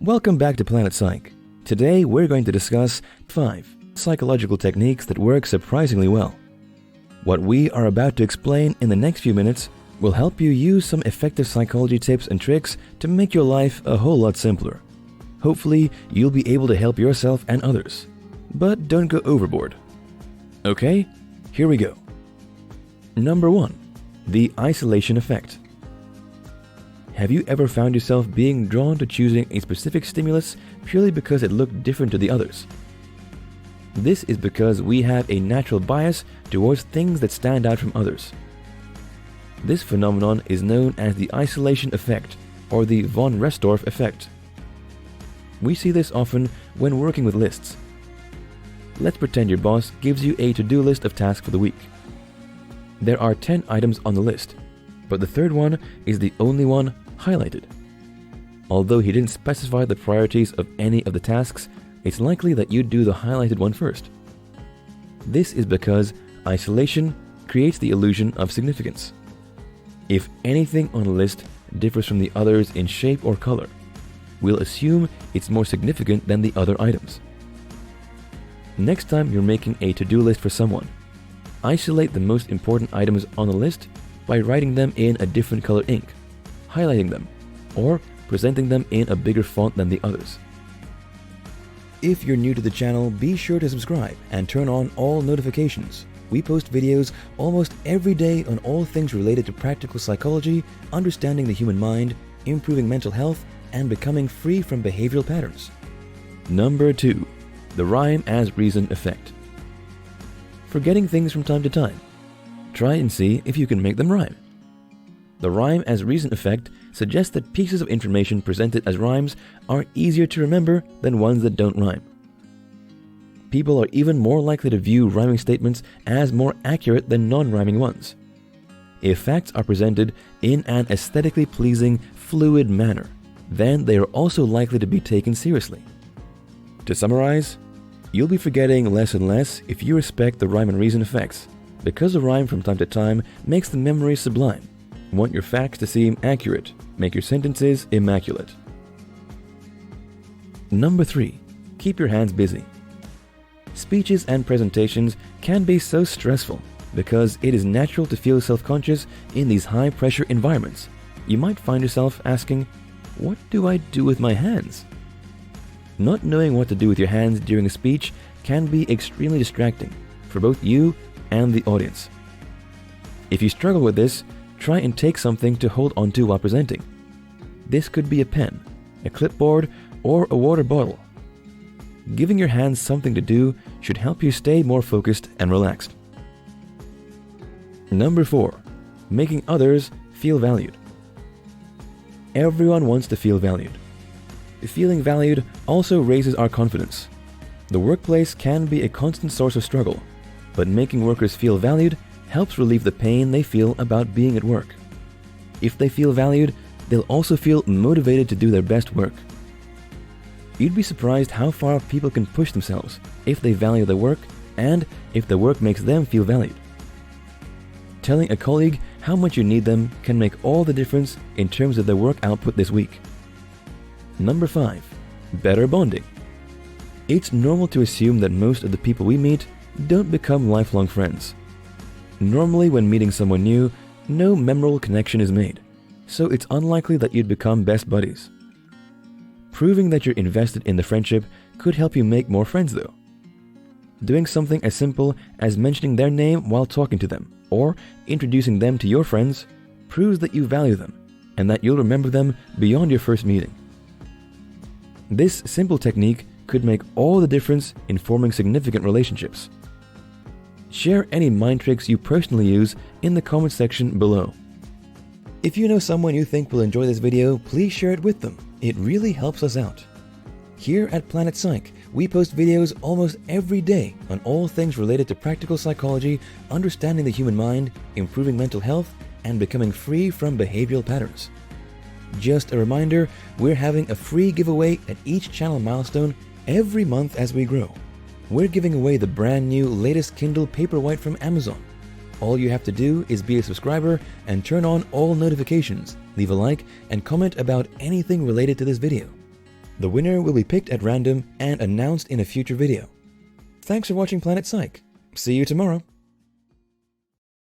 Welcome back to Planet Psych. Today we're going to discuss 5 psychological techniques that work surprisingly well. What we are about to explain in the next few minutes will help you use some effective psychology tips and tricks to make your life a whole lot simpler. Hopefully, you'll be able to help yourself and others. But don't go overboard. Okay, here we go. Number 1. The isolation effect. Have you ever found yourself being drawn to choosing a specific stimulus purely because it looked different to the others? This is because we have a natural bias towards things that stand out from others. This phenomenon is known as the isolation effect or the von Restorff effect. We see this often when working with lists. Let's pretend your boss gives you a to-do list of tasks for the week. There are 10 items on the list, but the third one is the only one highlighted. Although he didn't specify the priorities of any of the tasks, it's likely that you'd do the highlighted one first. This is because isolation creates the illusion of significance. If anything on a list differs from the others in shape or color, we'll assume it's more significant than the other items. Next time you're making a to-do list for someone, isolate the most important items on the list by writing them in a different color ink, highlighting them, or presenting them in a bigger font than the others. If you're new to the channel, be sure to subscribe and turn on all notifications. We post videos almost every day on all things related to practical psychology, understanding the human mind, improving mental health, and becoming free from behavioral patterns. Number 2. The rhyme as reason effect. Forgetting things from time to time. Try and see if you can make them rhyme. The rhyme as reason effect suggests that pieces of information presented as rhymes are easier to remember than ones that don't rhyme. People are even more likely to view rhyming statements as more accurate than non-rhyming ones. If facts are presented in an aesthetically pleasing, fluid manner, then they are also likely to be taken seriously. To summarize, you'll be forgetting less and less if you respect the rhyme and reason effects, because the rhyme from time to time makes the memory sublime. Want your facts to seem accurate, make your sentences immaculate. Number 3. Keep your hands busy. Speeches and presentations can be so stressful because it is natural to feel self-conscious in these high-pressure environments. You might find yourself asking, what do I do with my hands? Not knowing what to do with your hands during a speech can be extremely distracting for both you and the audience. If you struggle with this, try and take something to hold onto while presenting. This could be a pen, a clipboard, or a water bottle. Giving your hands something to do should help you stay more focused and relaxed. Number 4. Making others feel valued. Everyone wants to feel valued. Feeling valued also raises our confidence. The workplace can be a constant source of struggle, but making workers feel valued helps relieve the pain they feel about being at work. If they feel valued, they'll also feel motivated to do their best work. You'd be surprised how far people can push themselves if they value their work and if the work makes them feel valued. Telling a colleague how much you need them can make all the difference in terms of their work output this week. Number 5. Better bonding. It's normal to assume that most of the people we meet don't become lifelong friends. Normally, when meeting someone new, no memorable connection is made, so it's unlikely that you'd become best buddies. Proving that you're invested in the friendship could help you make more friends though. Doing something as simple as mentioning their name while talking to them, or introducing them to your friends, proves that you value them, and that you'll remember them beyond your first meeting. This simple technique could make all the difference in forming significant relationships. Share any mind tricks you personally use in the comment section below. If you know someone you think will enjoy this video, please share it with them. It really helps us out. Here at Planet Psych, we post videos almost every day on all things related to practical psychology, understanding the human mind, improving mental health, and becoming free from behavioral patterns. Just a reminder, we're having a free giveaway at each channel milestone every month as we grow. We're giving away the brand new latest Kindle Paperwhite from Amazon. All you have to do is be a subscriber and turn on all notifications, leave a like, and comment about anything related to this video. The winner will be picked at random and announced in a future video. Thanks for watching Planet Psych. See you tomorrow.